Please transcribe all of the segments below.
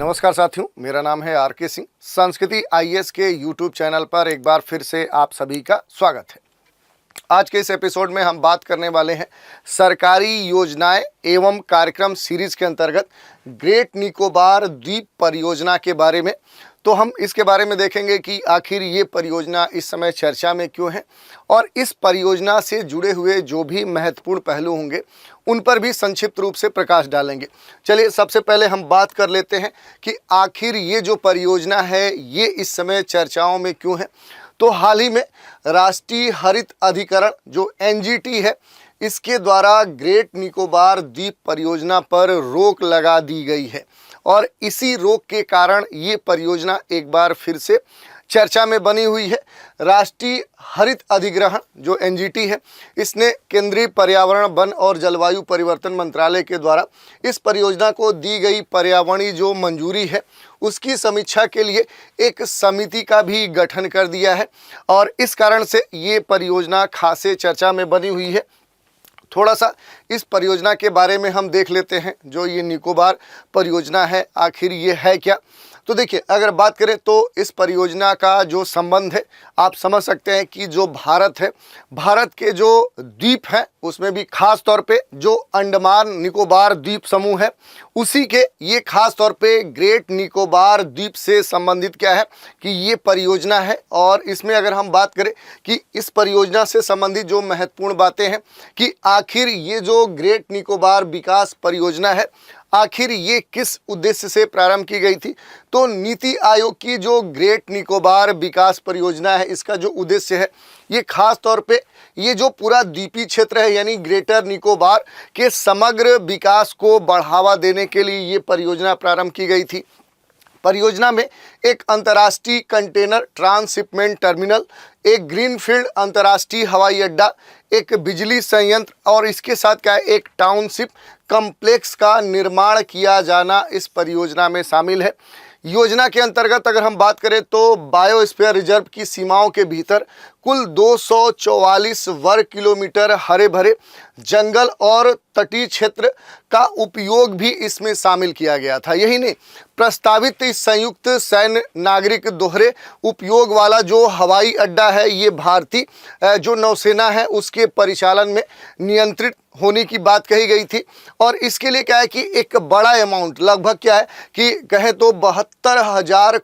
नमस्कार साथियों, मेरा नाम है आर के सिंह। संस्कृति आईएएस के यूट्यूब चैनल पर एक बार फिर से आप सभी का स्वागत है। आज के इस एपिसोड में हम बात करने वाले हैं सरकारी योजनाएं एवं कार्यक्रम सीरीज के अंतर्गत ग्रेट निकोबार द्वीप परियोजना के बारे में। तो हम इसके बारे में देखेंगे कि आखिर ये परियोजना इस समय चर्चा में क्यों है और इस परियोजना से जुड़े हुए जो भी महत्वपूर्ण पहलू होंगे उन पर भी संक्षिप्त रूप से प्रकाश डालेंगे। चलिए सबसे पहले हम बात कर लेते हैं कि आखिर ये जो परियोजना है ये इस समय चर्चाओं में क्यों है। तो हाल ही में राष्ट्रीय हरित अधिकरण जो एनजीटी है, इसके द्वारा ग्रेट निकोबार द्वीप परियोजना पर रोक लगा दी गई है और इसी रोक के कारण ये परियोजना एक बार फिर से चर्चा में बनी हुई है। राष्ट्रीय हरित अधिग्रहण जो एनजीटी है, इसने केंद्रीय पर्यावरण, वन और जलवायु परिवर्तन मंत्रालय के द्वारा इस परियोजना को दी गई पर्यावरणीय जो मंजूरी है उसकी समीक्षा के लिए एक समिति का भी गठन कर दिया है और इस कारण से ये परियोजना खासे चर्चा में बनी हुई है। थोड़ा सा इस परियोजना के बारे में हम देख लेते हैं। जो ये निकोबार परियोजना है आखिर ये है क्या। तो देखिए, अगर बात करें तो इस परियोजना का जो संबंध है, आप समझ सकते हैं कि जो भारत है, भारत के जो द्वीप हैं उसमें भी खास तौर पे जो अंडमान निकोबार द्वीप समूह है उसी के ये खास तौर पे ग्रेट निकोबार द्वीप से संबंधित क्या है कि ये परियोजना है। और इसमें अगर हम बात करें कि इस परियोजना से संबंधित जो महत्वपूर्ण बातें हैं कि आखिर ये जो ग्रेट निकोबार विकास परियोजना है आखिर ये किस उद्देश्य से प्रारंभ की गई थी। तो नीति आयोग की जो ग्रेट निकोबार विकास परियोजना है इसका जो उद्देश्य है ये खास तौर पे ये जो पूरा द्वीपीय क्षेत्र है यानी ग्रेटर निकोबार के समग्र विकास को बढ़ावा देने के लिए ये परियोजना प्रारंभ की गई थी। परियोजना में एक अंतर्राष्ट्रीय कंटेनर ट्रांसशिपमेंट टर्मिनल, एक ग्रीनफील्ड अंतर्राष्ट्रीय हवाई अड्डा, एक बिजली संयंत्र और इसके साथ क्या है एक टाउनशिप कॉम्प्लेक्स का निर्माण किया जाना इस परियोजना में शामिल है। योजना के अंतर्गत अगर हम बात करें तो बायोस्फीयर रिजर्व की सीमाओं के भीतर कुल 244 वर्ग किलोमीटर हरे भरे जंगल और तटीय क्षेत्र का उपयोग भी इसमें शामिल किया गया था। यही नहीं, प्रस्तावित इस संयुक्त सैन्य नागरिक दोहरे उपयोग वाला जो हवाई अड्डा है ये भारतीय जो नौसेना है उसके परिचालन में नियंत्रित होने की बात कही गई थी। और इसके लिए क्या है कि एक बड़ा अमाउंट, लगभग क्या है कि कहें तो 72,000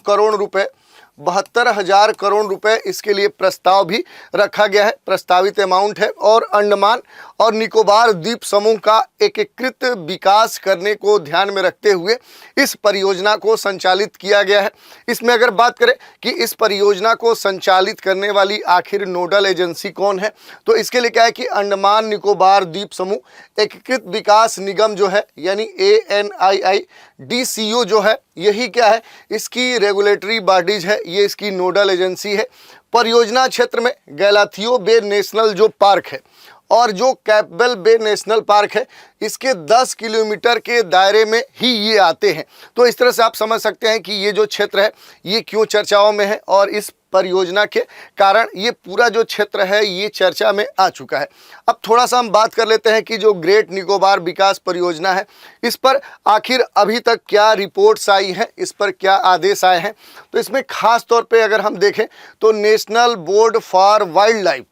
करोड़ रुपए इसके लिए प्रस्ताव भी रखा गया है। प्रस्तावित अमाउंट है और अंडमान और निकोबार द्वीप समूह का एकीकृत विकास करने को ध्यान में रखते हुए इस परियोजना को संचालित किया गया है। इसमें अगर बात करें कि इस परियोजना को संचालित करने वाली आखिर नोडल एजेंसी कौन है, तो इसके लिए क्या है कि अंडमान निकोबार द्वीप समूह एकीकृत विकास निगम जो है यानी ANIIDCO जो है, यही क्या है इसकी रेगुलेटरी बॉडीज है, ये इसकी नोडल एजेंसी है। परियोजना क्षेत्र में गैलाथियो बे नेशनल जो पार्क है और जो कैंपबेल बे नेशनल पार्क है इसके 10 किलोमीटर के दायरे में ही ये आते हैं। तो इस तरह से आप समझ सकते हैं कि ये जो क्षेत्र है ये क्यों चर्चाओं में है और इस परियोजना के कारण ये पूरा जो क्षेत्र है ये चर्चा में आ चुका है। अब थोड़ा सा हम बात कर लेते हैं कि जो ग्रेट निकोबार विकास परियोजना है इस पर आखिर अभी तक क्या रिपोर्ट्स आई हैं, इस पर क्या आदेश आए हैं। तो इसमें खास तौर पे अगर हम देखें तो national board for wild life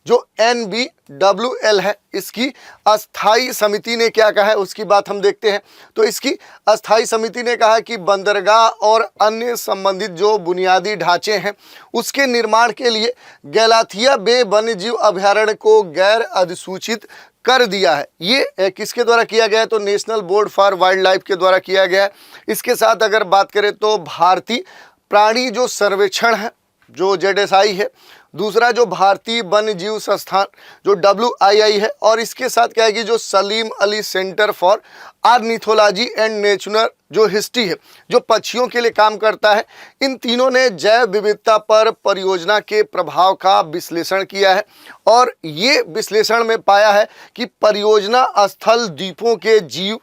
जो NBWL है इसकी अस्थाई समिति ने क्या कहा है उसकी बात हम देखते हैं। तो इसकी अस्थाई समिति ने कहा कि बंदरगाह और अन्य संबंधित जो बुनियादी ढांचे हैं उसके निर्माण के लिए गैलाथिया बे वन्यजीव अभयारण्य को गैर अधिसूचित कर दिया है। ये किसके द्वारा किया गया है, तो national board for wild life के द्वारा किया गया है। इसके साथ अगर बात करें तो भारतीय प्राणी जो सर्वेक्षण है जो ZSI है, दूसरा जो भारतीय वन्य जीव संस्थान जो WII है और इसके साथ क्या है कि जो Salim Ali centre for ornithology and natural जो हिस्ट्री है जो पक्षियों के लिए काम करता है, इन तीनों ने जैव विविधता पर परियोजना के प्रभाव का विश्लेषण किया है और ये विश्लेषण में पाया है कि परियोजना स्थल द्वीपों के जीव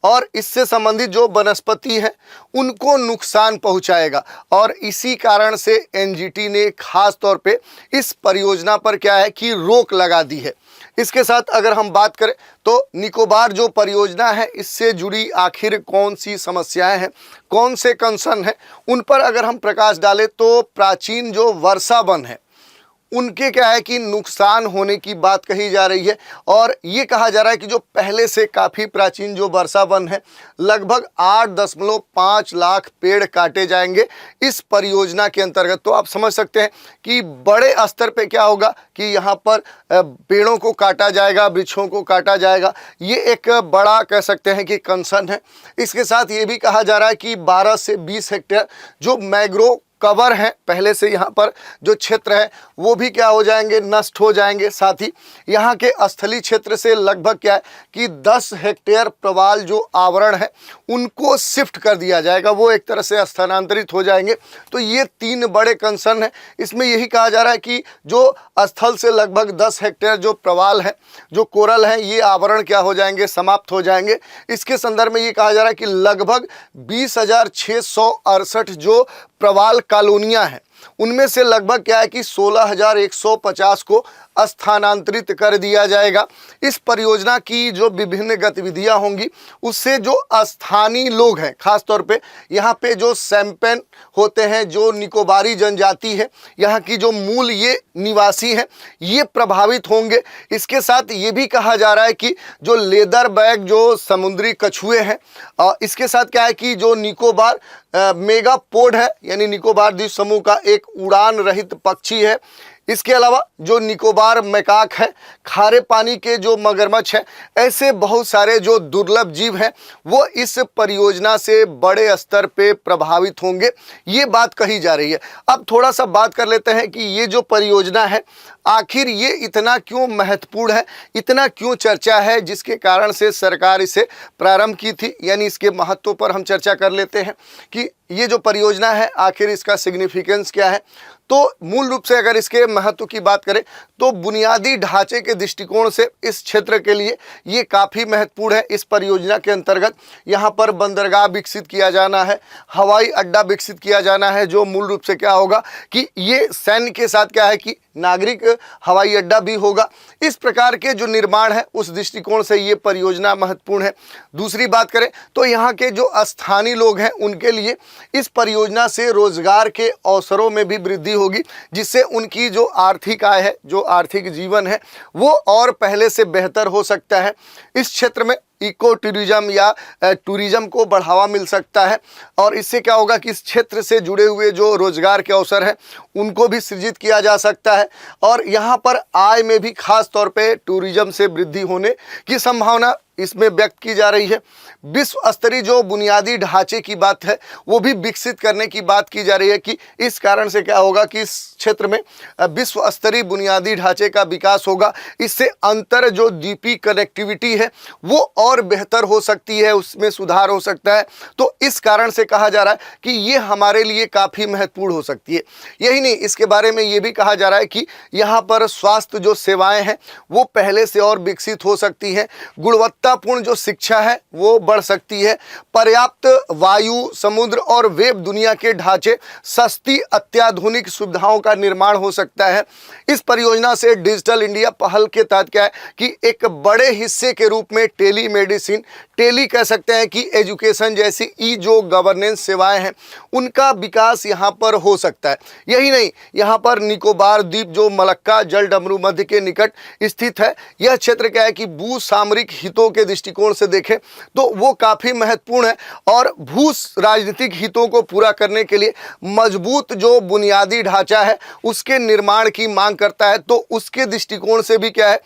और इससे संबंधित जो वनस्पति है उनको नुकसान पहुंचाएगा। और इसी कारण से एनजीटी ने खास तौर पे इस परियोजना पर क्या है कि रोक लगा दी है। इसके साथ अगर हम बात करें तो निकोबार जो परियोजना है इससे जुड़ी आखिर कौन सी समस्याएं हैं, कौन से कंसर्न हैं, उन पर अगर हम प्रकाश डालें तो प्राचीन जो वर्षा वन है उनके क्या है कि नुकसान होने की बात कही जा रही है। और ये कहा जा रहा है कि जो पहले से काफ़ी प्राचीन जो वर्षा वन है लगभग 8.5 लाख पेड़ काटे जाएंगे इस परियोजना के अंतर्गत। तो आप समझ सकते हैं कि बड़े स्तर पे क्या होगा कि यहाँ पर पेड़ों को काटा जाएगा, वृक्षों को काटा जाएगा। ये एक बड़ा कह सकते हैं कि कंसर्न है। इसके साथ ये भी कहा जा रहा है कि 12 से 20 हेक्टेयर जो मैंग्रोव कवर है पहले से यहाँ पर जो क्षेत्र है वो भी क्या हो जाएंगे, नष्ट हो जाएंगे। साथ ही यहाँ के स्थलीय क्षेत्र से लगभग क्या है कि 10 हेक्टेयर प्रवाल जो आवरण है उनको शिफ्ट कर दिया जाएगा, वो एक तरह से स्थानांतरित हो जाएंगे। तो ये 3 बड़े कंसर्न है। इसमें यही कहा जा रहा है कि जो स्थल से लगभग 10 हेक्टेयर जो प्रवाल है, जो कोरल है, ये आवरण क्या हो जाएंगे, समाप्त हो जाएंगे। इसके संदर्भ में ये कहा जा रहा है कि लगभग 20,668 जो प्रवाल कॉलोनियां हैं उनमें से लगभग क्या है कि 16,150 को स्थानांतरित कर दिया जाएगा। इस परियोजना की जो विभिन्न गतिविधियां होंगी उससे जो स्थानीय लोग हैं, खासतौर पे यहाँ पे जो सैम्पेन होते हैं, जो निकोबारी जनजाति है, यहाँ की जो मूल ये निवासी हैं, ये प्रभावित होंगे। इसके साथ ये भी कहा जा रहा है कि जो लेदर बैग जो समुद्री कछुए हैं, इसके साथ क्या है कि जो निकोबार मेगापोड है यानी निकोबार द्वीप समूह का एक उड़ान रहित पक्षी है। इसके अलावा जो निकोबार मैकाक है, खारे पानी के जो मगरमच्छ है, ऐसे बहुत सारे जो दुर्लभ जीव हैं वो इस परियोजना से बड़े स्तर पे प्रभावित होंगे, ये बात कही जा रही है। अब थोड़ा सा बात कर लेते हैं कि ये जो परियोजना है आखिर ये इतना क्यों महत्वपूर्ण है, इतना क्यों चर्चा है, जिसके कारण से सरकार इसे प्रारंभ की थी। यानी इसके महत्व पर हम चर्चा कर लेते हैं कि ये जो परियोजना है आखिर इसका सिग्निफिकेंस क्या है। तो मूल रूप से अगर इसके महत्व की बात करें तो बुनियादी ढांचे के दृष्टिकोण से इस क्षेत्र के लिए ये काफ़ी महत्वपूर्ण है। इस परियोजना के अंतर्गत यहाँ पर बंदरगाह विकसित किया जाना है, हवाई अड्डा विकसित किया जाना है, जो मूल रूप से क्या होगा कि ये सैन्य के साथ क्या है कि नागरिक हवाई अड्डा भी होगा। इस प्रकार के जो निर्माण है उस दृष्टिकोण से ये परियोजना महत्वपूर्ण है। दूसरी बात करें तो यहाँ के जो स्थानीय लोग हैं उनके लिए इस परियोजना से रोजगार के अवसरों में भी वृद्धि होगी, जिससे उनकी जो आर्थिक आय है, जो आर्थिक जीवन है, वो और पहले से बेहतर हो सकता है। इस क्षेत्र में इको टूरिज्म या टूरिज्म को बढ़ावा मिल सकता है और इससे क्या होगा कि इस क्षेत्र से जुड़े हुए जो रोजगार के अवसर हैं उनको भी सृजित किया जा सकता है और यहाँ पर आय में भी खास तौर पे टूरिज्म से वृद्धि होने की संभावना इसमें व्यक्त की जा रही है। विश्व स्तरीय जो बुनियादी ढांचे की बात है वो भी विकसित करने की बात की जा रही है कि इस कारण से क्या होगा कि इस क्षेत्र में विश्व स्तरीय बुनियादी ढांचे का विकास होगा। इससे अंतर जो द्वीपीय कनेक्टिविटी है वो और बेहतर हो सकती है, उसमें सुधार हो सकता है। तो इस कारण से कहा जा रहा है कि ये हमारे लिए काफ़ी महत्वपूर्ण हो सकती है। यही नहीं, इसके बारे में ये भी कहा जा रहा है कि यहाँ पर स्वास्थ्य जो सेवाएं हैं वो पहले से और विकसित हो सकती हैं, गुणवत्तापूर्ण जो शिक्षा है वो बढ़ सकती है, पर्याप्त वायु, समुद्र और वेब दुनिया के ढांचे, सस्ती अत्याधुनिक सुविधाओं का निर्माण हो सकता है। इस परियोजना से डिजिटल इंडिया पहल के तहत क्या है कि एक बड़े हिस्से के रूप में टेली मेडिसिन, टेली कह सकते हैं कि एजुकेशन जैसी ई जो गवर्नेंस सेवाएं हैं उनका विकास यहाँ पर हो सकता है। यही नहीं, यहाँ पर निकोबार द्वीप जो मलक्का जल डमरू मध्य के निकट स्थित है, यह क्षेत्र क्या है कि भू सामरिक हितों के दृष्टिकोण से देखें तो वो काफ़ी महत्वपूर्ण है और भू राजनीतिक हितों को पूरा करने के लिए मजबूत जो बुनियादी ढांचा है उसके निर्माण की मांग करता है। तो उसके दृष्टिकोण से भी क्या है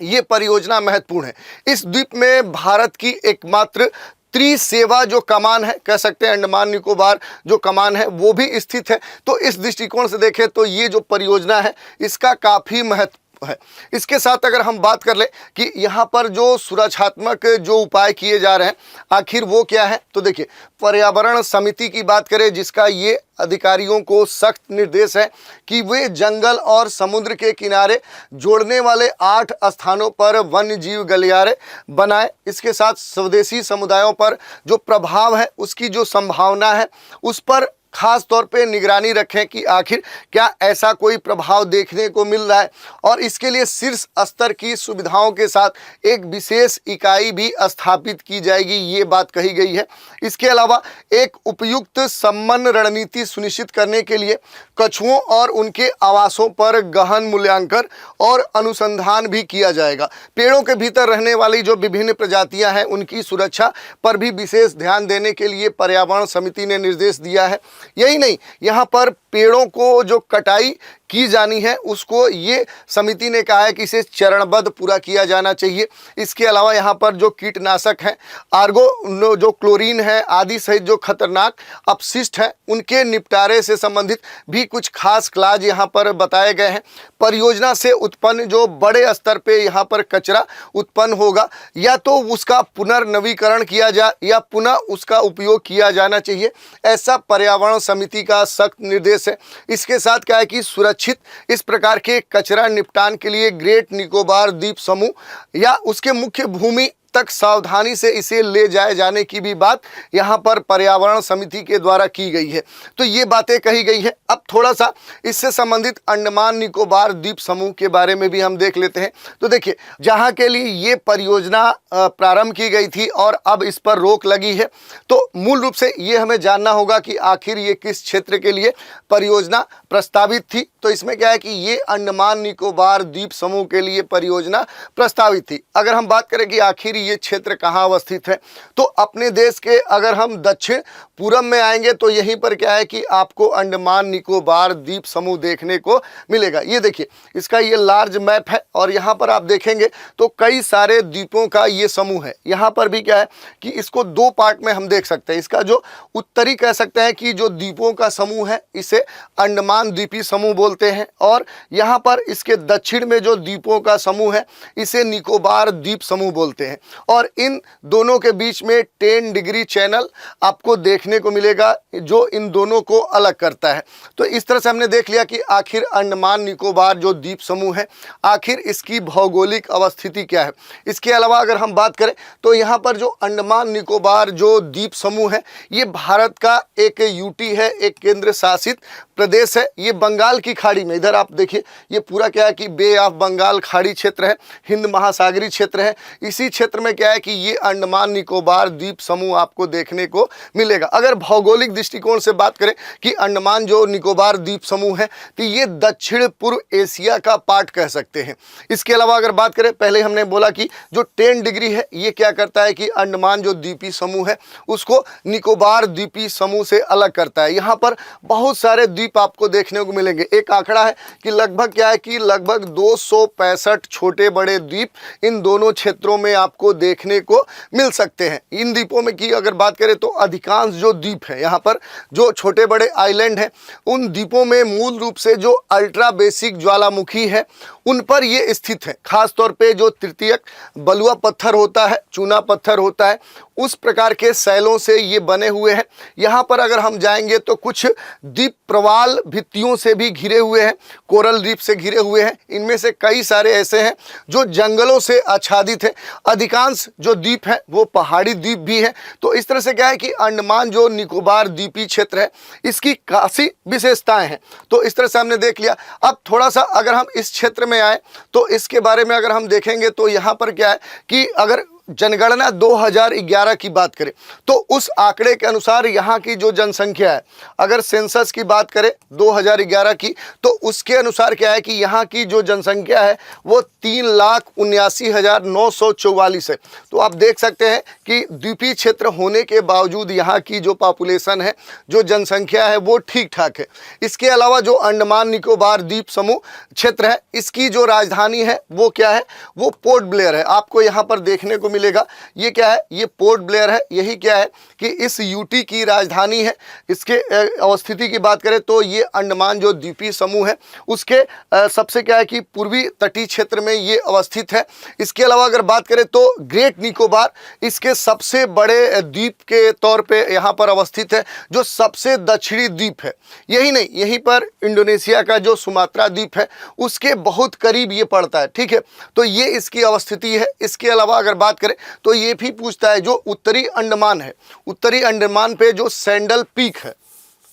ये परियोजना महत्वपूर्ण है। इस द्वीप में भारत की एकमात्र त्रिसेवा जो कमान है, कह सकते हैं अंडमान निकोबार जो कमान है वो भी स्थित है। तो इस दृष्टिकोण से देखें तो ये जो परियोजना है इसका काफ़ी महत्व है। इसके साथ अगर हम बात कर ले कि यहाँ पर जो सुरक्षात्मक जो उपाय किए जा रहे हैं आखिर वो क्या है, तो देखिए पर्यावरण समिति की बात करें जिसका ये अधिकारियों को सख्त निर्देश है कि वे जंगल और समुद्र के किनारे जोड़ने वाले 8 स्थानों पर वन्य जीव गलियारे बनाए। इसके साथ स्वदेशी समुदायों पर जो प्रभाव है उसकी जो संभावना है उस पर खास तौर पे निगरानी रखें कि आखिर क्या ऐसा कोई प्रभाव देखने को मिल रहा है, और इसके लिए शीर्ष स्तर की सुविधाओं के साथ एक विशेष इकाई भी स्थापित की जाएगी, ये बात कही गई है। इसके अलावा एक उपयुक्त समन्वय रणनीति सुनिश्चित करने के लिए कछुओं और उनके आवासों पर गहन मूल्यांकन और अनुसंधान भी किया जाएगा। पेड़ों के भीतर रहने वाली जो विभिन्न प्रजातियां हैं उनकी सुरक्षा पर भी विशेष ध्यान देने के लिए पर्यावरण समिति ने निर्देश दिया है। यही नहीं, यहाँ पर पेड़ों को जो कटाई की जानी है उसको ये समिति ने कहा है कि इसे चरणबद्ध पूरा किया जाना चाहिए। इसके अलावा यहाँ पर जो कीटनाशक हैं, आर्गो जो क्लोरीन है आदि सहित जो खतरनाक अपशिष्ट हैं उनके निपटारे से संबंधित भी कुछ खास क्लाज यहाँ पर बताए गए हैं। परियोजना से उत्पन्न जो बड़े स्तर पे यहाँ पर कचरा उत्पन्न होगा या तो उसका पुनर्नवीकरण किया जाए या पुनः उसका उपयोग किया जाना चाहिए, ऐसा पर्यावरण समिति का सख्त निर्देश है। इसके साथ क्या है कि सुरक्षित इस प्रकार के कचरा निपटान के लिए ग्रेट निकोबार द्वीप समूह या उसके मुख्य भूमि तक सावधानी से इसे ले जाए जाने की भी बात यहाँ पर पर्यावरण समिति के द्वारा की गई है। तो ये बातें कही गई है। अब थोड़ा सा इससे संबंधित अंडमान निकोबार द्वीप समूह के बारे में भी हम देख लेते हैं। तो देखिए, जहाँ के लिए ये परियोजना प्रारंभ की गई थी और अब इस पर रोक लगी है, तो मूल रूप से ये हमें जानना होगा कि आखिर ये किस क्षेत्र के लिए परियोजना प्रस्तावित थी। तो इसमें क्या है कि ये अंडमान निकोबार द्वीप समूह के लिए परियोजना प्रस्तावित थी। अगर हम बात करें कि आखिर ये क्षेत्र कहाँ अवस्थित है, तो अपने देश के अगर हम दक्षिण पूरब में आएंगे तो यहीं पर क्या है कि आपको अंडमान निकोबार द्वीप समूह देखने को मिलेगा। ये देखिए, इसका ये लार्ज मैप है और यहाँ पर आप देखेंगे तो कई सारे द्वीपों का ये समूह है। यहाँ पर भी क्या है कि इसको 2 पार्ट में हम देख सकते हैं। इसका जो उत्तरी कह सकते हैं कि जो द्वीपों का समूह है इसे अंडमान द्वीपी समूह बोलते हैं, और यहाँ पर इसके दक्षिण में जो द्वीपों का समूह है इसे निकोबार द्वीप समूह बोलते हैं। और इन दोनों के बीच में 10 डिग्री चैनल आपको देखने को मिलेगा जो इन दोनों को अलग करता है। तो इस तरह से हमने देख लिया कि आखिर अंडमान निकोबार जो द्वीप समूह है आखिर इसकी भौगोलिक अवस्थिति क्या है। इसके अलावा अगर हम बात करें तो यहाँ पर जो अंडमान निकोबार जो द्वीप समूह है ये भारत का एक यूटी है, एक केंद्र शासित प्रदेश है। ये बंगाल की खाड़ी में, इधर आप देखिए ये पूरा क्या है कि बे ऑफ बंगाल खाड़ी क्षेत्र है, हिंद महासागरीय क्षेत्र है। इसी क्षेत्र में क्या है कि ये अंडमान निकोबार द्वीप समूह आपको देखने को मिलेगा। अगर भौगोलिक दृष्टिकोण से बात करें कि अंडमान जो निकोबार द्वीप समूह है तो ये दक्षिण पूर्व एशिया का पार्ट कह सकते हैं। इसके अलावा अगर बात करें, पहले हमने बोला कि जो 10 डिग्री है ये क्या करता है कि अंडमान जो द्वीपी समूह है उसको निकोबार द्वीपी समूह से अलग करता है। यहाँ पर बहुत सारे द्वीप आपको देखने को मिलेंगे। एक आंकड़ा है कि लगभग क्या है कि लगभग 265 छोटे बड़े द्वीप इन दोनों क्षेत्रों में आपको देखने को मिल सकते हैं। इन द्वीपों में की अगर बात करें तो अधिकांश जो द्वीप है यहाँ पर जो छोटे बड़े आइलैंड हैं उन द्वीपों में मूल रूप से जो अल्ट्रा बेसिक ज्वालामुखी है उन पर ये स्थित है। खास तौर पे जो तृतीयक बलुआ पत्थर होता है, चूना पत्थर होता है, उस प्रकार के शैलों से ये बने हुए हैं। यहाँ पर अगर हम जाएंगे तो कुछ द्वीप प्रवाल भित्तियों से भी घिरे हुए हैं, कोरल रीफ से घिरे हुए हैं। इनमें से कई सारे ऐसे हैं जो जंगलों से आच्छादित है। अधिकांश जो द्वीप है वो पहाड़ी द्वीप भी है। तो इस तरह से क्या है कि अंडमान जो निकोबार द्वीपी क्षेत्र है इसकी काफ़ी विशेषताएं हैं। तो इस तरह से हमने देख लिया। अब थोड़ा सा अगर हम इस क्षेत्र में आए तो इसके बारे में अगर हम देखेंगे तो यहाँ पर क्या है कि अगर जनगणना 2011 की बात करें तो उस आंकड़े के अनुसार यहाँ की जो जनसंख्या है, अगर सेंसस की बात करें 2011 की, तो उसके अनुसार क्या है कि यहाँ की जो जनसंख्या है वो 3,79,944 है। तो आप देख सकते हैं कि द्वीपीय क्षेत्र होने के बावजूद यहाँ की जो पॉपुलेशन है, जो जनसंख्या है वो ठीक ठाक है। इसके अलावा जो अंडमान निकोबार द्वीप समूह क्षेत्र है इसकी जो राजधानी है वो क्या है, वो पोर्ट ब्लेयर है। आपको यहाँ पर देखने को मिलेगा। ये क्या है, ये पोर्ट ब्लेयर है। यही क्या है कि इस यूटी की राजधानी है। इसके अवस्थिति की बात करें तो ये अंडमान जो द्वीपीय समूह है उसके सबसे क्या है कि पूर्वी तटीय क्षेत्र में ये अवस्थित है। इसके अलावा अगर बात करें तो ग्रेट निकोबार इसके सबसे बड़े द्वीप के तौर पे यहाँ पर अवस्थित है, जो सबसे दक्षिणी द्वीप है। यही नहीं, यहीं पर इंडोनेशिया का जो सुमात्रा द्वीप है उसके बहुत करीब ये पड़ता है। ठीक है, तो ये इसकी अवस्थिति है। इसके अलावा अगर बात करें तो ये भी पूछता है जो उत्तरी अंडमान है, उत्तरी अंडमान पे जो सैंडल पीक है,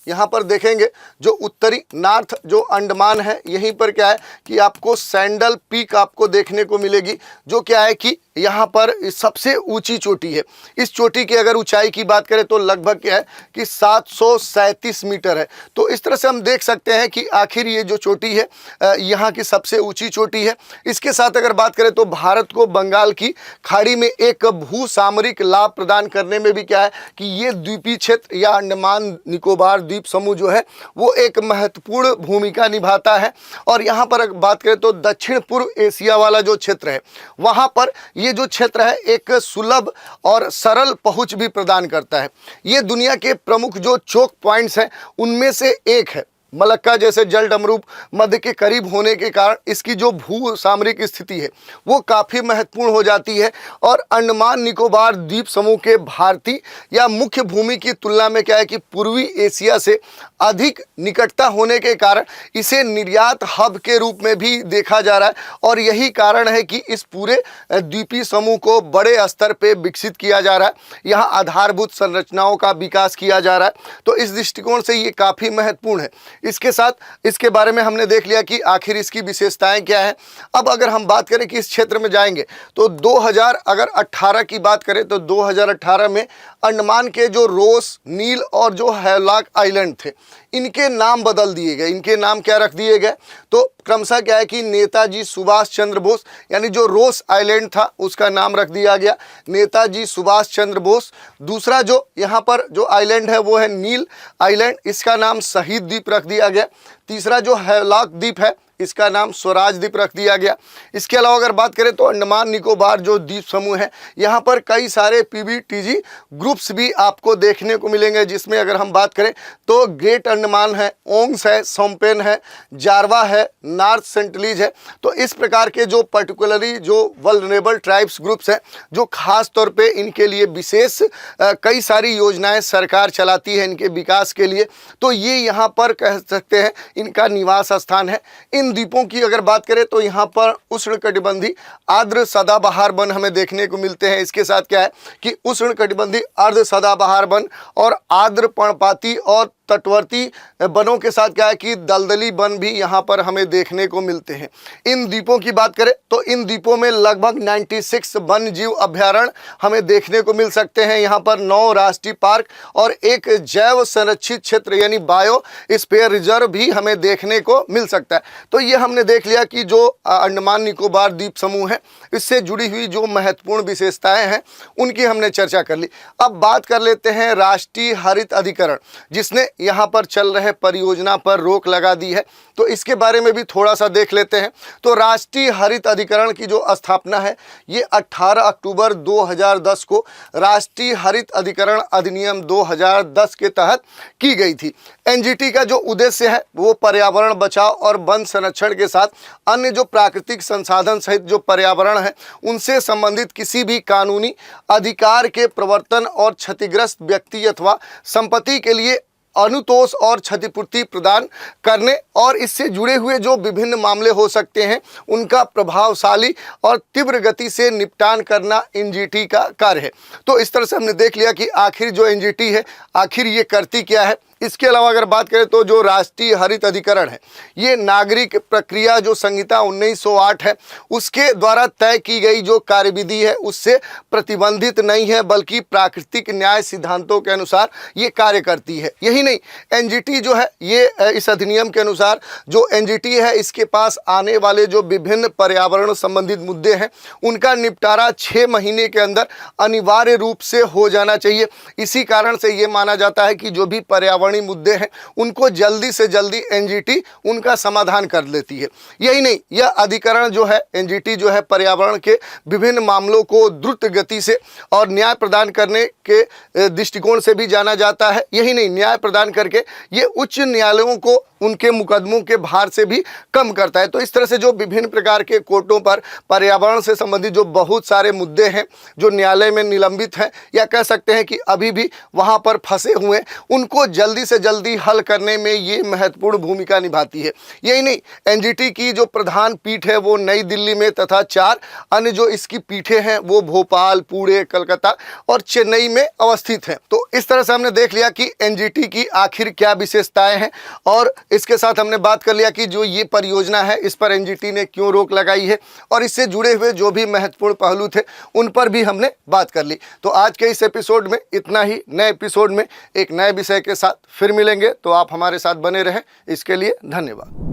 यहाँ पर देखेंगे जो उत्तरी नॉर्थ जो अंडमान है यहीं पर क्या है कि आपको सैंडल पीक आपको देखने को मिलेगी, जो क्या है कि यहाँ पर सबसे ऊंची चोटी है। इस चोटी की अगर ऊंचाई की बात करें तो लगभग क्या है कि 737 मीटर है। तो इस तरह से हम देख सकते हैं कि आखिर ये जो चोटी है यहाँ की सबसे ऊंची चोटी है। इसके साथ अगर बात करें तो भारत को बंगाल की खाड़ी में एक भू सामरिक लाभ प्रदान करने में भी क्या है कि ये द्वीपीय क्षेत्र या अंडमान निकोबार द्वीप समूह जो है वो एक महत्वपूर्ण भूमिका निभाता है। और यहाँ पर अगर बात करें तो दक्षिण पूर्व एशिया वाला जो क्षेत्र है वहाँ पर ये जो क्षेत्र है एक सुलभ और सरल पहुंच भी प्रदान करता है। ये दुनिया के प्रमुख जो चोक पॉइंट्स हैं उनमें से एक है। मलक्का जैसे जल डमरू मध्य के करीब होने के कारण इसकी जो भू सामरिक स्थिति है वो काफ़ी महत्वपूर्ण हो जाती है। और अंडमान निकोबार द्वीप समूह के भारतीय या मुख्य भूमि की तुलना में क्या है कि पूर्वी एशिया से अधिक निकटता होने के कारण इसे निर्यात हब के रूप में भी देखा जा रहा है। और यही कारण है कि इस पूरे द्वीपीय समूह को बड़े स्तर पे विकसित किया जा रहा है, यहाँ आधारभूत संरचनाओं का विकास किया जा रहा है। तो इस दृष्टिकोण से ये काफ़ी महत्वपूर्ण है। इसके साथ इसके बारे में हमने देख लिया कि आखिर इसकी विशेषताएं क्या हैं। अब अगर हम बात करें कि इस क्षेत्र में जाएंगे तो 2018 की बात करें तो 2018 में अंडमान के जो रोस, नील और जो हैवलॉक आइलैंड थे इनके नाम बदल दिए गए। इनके नाम क्या रख दिए गए तो क्रमशः क्या है कि नेताजी सुभाष चंद्र बोस, यानी जो रोस आइलैंड था उसका नाम रख दिया गया नेताजी सुभाष चंद्र बोस। दूसरा जो यहाँ पर जो आइलैंड है वो है नील आइलैंड, इसका नाम शहीद द्वीप रख दिया गया। तीसरा जो हैवलॉक द्वीप है इसका नाम स्वराज द्वीप रख दिया गया। इसके अलावा अगर बात करें तो अंडमान निकोबार जो द्वीप समूह है यहाँ पर कई सारे पीबीटीजी ग्रुप्स भी आपको देखने को मिलेंगे, जिसमें अगर हम बात करें तो ग्रेट अंडमान है, ओंग्स है, सोम्पेन है, जारवा है, नॉर्थ सेंटिलीज है। तो इस प्रकार के जो पर्टिकुलरली जो वल्नरेबल ट्राइब्स ग्रुप्स हैं जो खास तौर पे इनके लिए विशेष कई सारी योजनाएं सरकार चलाती है इनके विकास के लिए, तो ये यहाँ पर कह सकते हैं इनका निवास स्थान है। इन द्वीपों की अगर बात करें तो यहाँ पर उष्णकटिबंधीय आर्द्र सदाबहार वन हमें देखने को मिलते हैं। इसके साथ क्या है कि उष्णकटिबंधीय अर्ध सदाबहार वन और आर्द्र पर्णपाती और तटवर्ती वनों के साथ क्या है कि दलदली वन भी यहाँ पर हमें देखने को मिलते हैं। इन द्वीपों की बात करें तो इन द्वीपों में लगभग 96 वन्य जीव अभ्यारण्य हमें देखने को मिल सकते हैं। यहाँ पर 9 राष्ट्रीय पार्क और एक जैव संरक्षित क्षेत्र यानी बायो स्फीयर रिजर्व भी हमें देखने को मिल सकता है। तो ये हमने देख लिया कि जो अंडमान निकोबार द्वीप समूह है इससे जुड़ी हुई जो महत्वपूर्ण विशेषताएं हैं उनकी हमने चर्चा कर ली। अब बात कर लेते हैं राष्ट्रीय हरित अधिकरण जिसने यहाँ पर चल रहे परियोजना पर रोक लगा दी है, तो इसके बारे में भी थोड़ा सा देख लेते हैं। तो राष्ट्रीय हरित अधिकरण की जो स्थापना है ये 18 अक्टूबर 2010 को राष्ट्रीय हरित अधिकरण अधिनियम 2010 के तहत की गई थी। एनजीटी का जो उद्देश्य है वो पर्यावरण बचाव और वन संरक्षण के साथ अन्य जो प्राकृतिक संसाधन सहित जो पर्यावरण है उनसे संबंधित किसी भी कानूनी अधिकार के प्रवर्तन और क्षतिग्रस्त व्यक्ति अथवा संपत्ति के लिए अनुतोष और क्षतिपूर्ति प्रदान करने और इससे जुड़े हुए जो विभिन्न मामले हो सकते हैं उनका प्रभावशाली और तीव्र गति से निपटान करना एनजीटी का कार्य है। तो इस तरह से हमने देख लिया कि आखिर जो एनजीटी है आखिर ये करती क्या है। इसके अलावा अगर बात करें तो जो राष्ट्रीय हरित अधिकरण है ये नागरिक प्रक्रिया जो संहिता 1908 है उसके द्वारा तय की गई जो कार्यविधि है उससे प्रतिबंधित नहीं है, बल्कि प्राकृतिक न्याय सिद्धांतों के अनुसार ये कार्य करती है। यही नहीं, एनजीटी जो है ये इस अधिनियम के अनुसार जो एनजीटी है इसके पास आने वाले जो विभिन्न पर्यावरण संबंधित मुद्दे हैं उनका निपटारा 6 महीने के अंदर अनिवार्य रूप से हो जाना चाहिए। इसी कारण से ये माना जाता है कि जो भी पर्यावरण पर्यावरणीय मुद्दे हैं उनको जल्दी से जल्दी एनजीटी उनका समाधान कर लेती है। यही नहीं, यह अधिकरण जो है एनजीटी जो है पर्यावरण के विभिन्न मामलों को द्रुत गति से और न्याय प्रदान करने के दृष्टिकोण से भी जाना जाता है। यही नहीं, न्याय प्रदान करके ये उच्च न्यायालयों को उनके मुकदमों के भार से भी कम करता है। तो इस तरह से जो विभिन्न प्रकार के कोर्टों पर पर्यावरण से संबंधित जो बहुत सारे मुद्दे हैं जो न्यायालय में निलंबित हैं या कह सकते हैं कि अभी भी वहां पर फंसे हुए हैं, उनको जल्दी से जल्दी हल करने में ये महत्वपूर्ण भूमिका निभाती है। यही नहीं, एनजीटी की जो प्रधान पीठ है वो नई दिल्ली में तथा 4 अन्य जो इसकी पीठें हैं वो भोपाल, पुणे, कलकत्ता और चेन्नई में अवस्थित हैं। तो इस तरह से हमने देख लिया कि एनजीटी की आखिर क्या विशेषताएं हैं और इसके साथ हमने बात कर लिया कि जो ये परियोजना है इस पर एनजीटी ने क्यों रोक लगाई है और इससे जुड़े हुए जो भी महत्वपूर्ण पहलू थे उन पर भी हमने बात कर ली। तो आज के इस एपिसोड में इतना ही। नए एपिसोड में एक नए विषय के साथ फिर मिलेंगे, तो आप हमारे साथ बने रहें। इसके लिए धन्यवाद।